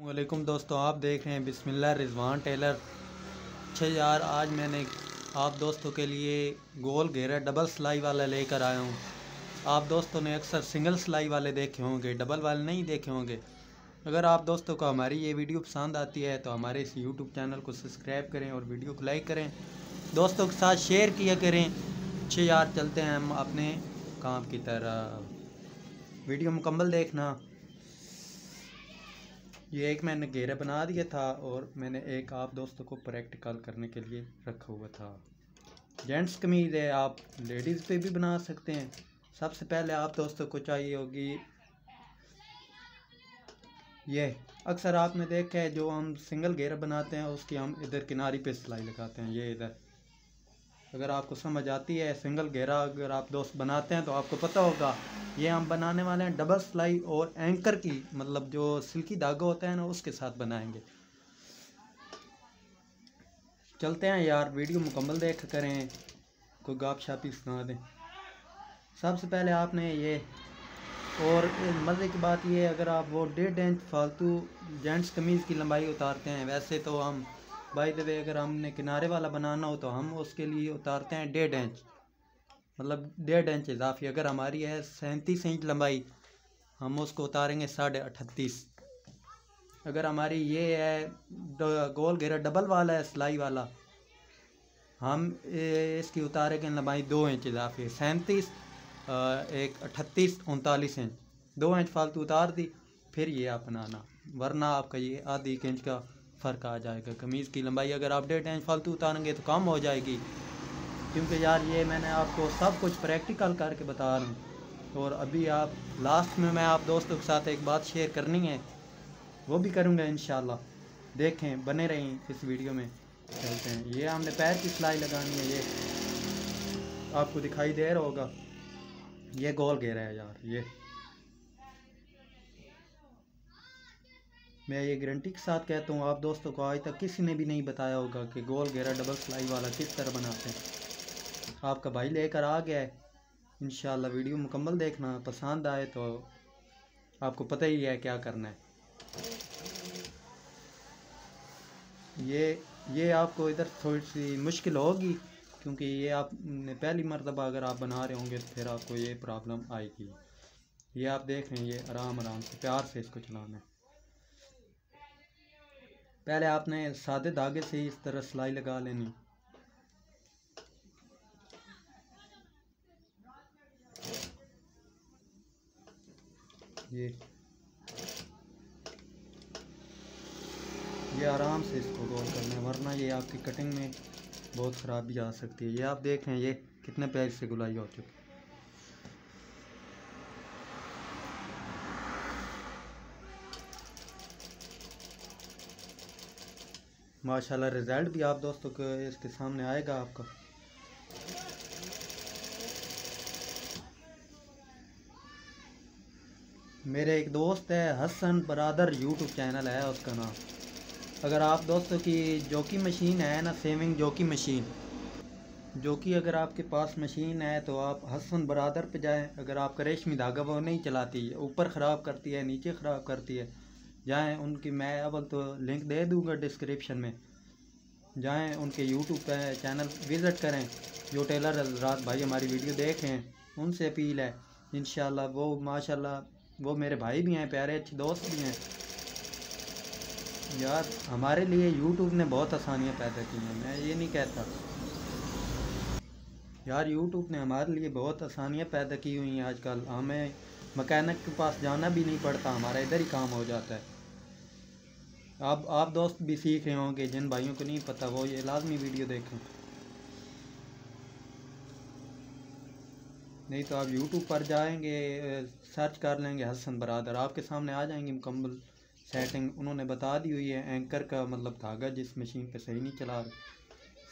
वालेकुम दोस्तों, आप देख रहे हैं बिस्मिल्लाह रिजवान टेलर। अच्छा यार, आज मैंने आप दोस्तों के लिए गोल घेरा डबल सिलाई वाला लेकर आया हूँ। आप दोस्तों ने अक्सर सिंगल सिलाई वाले देखे होंगे, डबल वाले नहीं देखे होंगे। अगर आप दोस्तों को हमारी ये वीडियो पसंद आती है तो हमारे इस यूट्यूब चैनल को सब्सक्राइब करें और वीडियो को लाइक करें, दोस्तों के साथ शेयर किया करें। अच्छे यार, चलते हैं हम अपने काम की तरह। वीडियो मुकम्मल देखना। ये एक मैंने घेरा बना दिया था और मैंने एक आप दोस्तों को प्रैक्टिकल करने के लिए रखा हुआ था। जेंट्स कमीज़ है, आप लेडीज़ पे भी बना सकते हैं। सबसे पहले आप दोस्तों को चाहिए होगी ये, अक्सर आपने देखा है जो हम सिंगल घेरा बनाते हैं उसकी हम इधर किनारी पे सिलाई लगाते हैं, ये इधर। अगर आपको समझ आती है सिंगल घेरा अगर आप दोस्त बनाते हैं तो आपको पता होगा। ये हम बनाने वाले हैं डबल सिलाई और एंकर की, मतलब जो सिल्की धागा होता है ना उसके साथ बनाएंगे। चलते हैं यार, वीडियो मुकम्मल देख करें, कोई गाप शापी सुना दें। सबसे पहले आपने ये, और मज़े की बात ये, अगर आप वो 1.5 इंच फालतू जेंट्स कमीज़ की लंबाई उतारते हैं, वैसे तो हम बाय द वे अगर हमने किनारे वाला बनाना हो तो हम उसके लिए उतारते हैं 1.5 इंच, मतलब 1.5 इंच इजाफी। अगर हमारी है 37 इंच लंबाई, हम उसको उतारेंगे 38.5। अगर हमारी ये है गोल घेरा डबल वाला है सिलाई वाला, हम इसकी उतारेंगे लंबाई 2 इंच इजाफी, 37 एक 38 39 इंच, 2 इंच फालतू उतार दी। फिर ये आप बनाना, वरना आपका ये आधी इंच का फ़र्क आ जाएगा। कमीज़ की लंबाई अगर आप 1.5 इंच फालतू उतारेंगे तो कम हो जाएगी, क्योंकि यार ये मैंने आपको सब कुछ प्रैक्टिकल करके बता रहा हूँ। और अभी आप लास्ट में मैं आप दोस्तों के साथ एक बात शेयर करनी है, वो भी करूँगा इंशाल्लाह। देखें, बने रहें इस वीडियो में। चलते हैं, ये हमने पैर की सिलाई लगानी है, ये आपको दिखाई दे रहा होगा। ये गोल घेरा है यार, ये मैं ये गारंटी के साथ कहता हूँ, आप दोस्तों को आज तक किसी ने भी नहीं बताया होगा कि गोल घेरा डबल सिलाई वाला किस तरह बनाते हैं। आपका भाई लेकर आ गया है। इंशाल्लाह वीडियो मुकम्मल देखना, पसंद आए तो आपको पता ही है क्या करना है। ये आपको इधर थोड़ी सी मुश्किल होगी, क्योंकि ये आपने पहली मर्तबा अगर आप बना रहे होंगे तो फिर आपको ये प्रॉब्लम आएगी। ये आप देख रहे हैं, ये आराम आराम से प्यार से इसको चलाना है। पहले आपने सादे धागे से ही इस तरह सिलाई लगा लेनी। ये आराम से इसको गोल करना है, वरना ये आपकी कटिंग में बहुत ख़राबी आ सकती है। ये आप देख रहे हैं, ये कितने प्यार से गुलाई हो चुकी। माशाल्लाह रिज़ल्ट भी आप दोस्तों को इसके सामने आएगा आपका। मेरे एक दोस्त है हसन बरादर, यूट्यूब चैनल है उसका नाम। अगर आप दोस्तों की जोकी मशीन है ना, सेविंग जोकी मशीन, जोकी अगर आपके पास मशीन है तो आप हसन बरादर पे जाएं। अगर आपका रेशमी धागा वो नहीं चलाती, ऊपर ख़राब करती है, नीचे ख़राब करती है, जाएं उनकी, मैं अव्वल तो लिंक दे दूंगा डिस्क्रिप्शन में, जाएं उनके यूट्यूब पे चैनल विज़िट करें। जो टेलर हज़रात भाई हमारी वीडियो देख रहे हैं उनसे अपील है, इंशाल्लाह वो माशाल्लाह वो मेरे भाई भी हैं, प्यारे अच्छे दोस्त भी हैं। यार हमारे लिए यूट्यूब ने बहुत आसानियाँ पैदा की हैं, मैं ये नहीं कहता। यार यूट्यूब ने हमारे लिए बहुत आसानियाँ पैदा की हुई हैं। आजकल हमें मैकेनिक के पास जाना भी नहीं पड़ता, हमारा इधर ही काम हो जाता है। आप दोस्त भी सीख रहे होंगे, जिन भाइयों को नहीं पता वो ये लाजमी वीडियो देखें। नहीं तो आप यूट्यूब पर जाएंगे, सर्च कर लेंगे हसन बरादर, आपके सामने आ जाएंगे मुकम्मल सेटिंग उन्होंने बता दी हुई है। एंकर का मतलब धागा जिस मशीन पे सही नहीं चला रहे,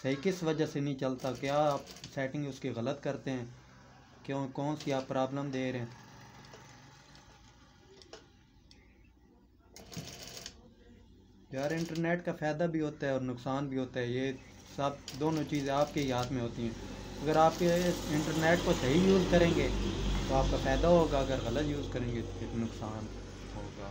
सही किस वजह से नहीं चलता, क्या आप सेटिंग उसकी गलत करते हैं, क्यों, कौन सी आप प्रॉब्लम दे रहे हैं। यार इंटरनेट का फ़ायदा भी होता है और नुकसान भी होता है, ये सब दोनों चीज़ें आपके ही हाथ में होती हैं। अगर आप इंटरनेट को सही यूज़ करेंगे तो आपका फ़ायदा होगा, अगर गलत यूज़ करेंगे तो फिर नुकसान होगा।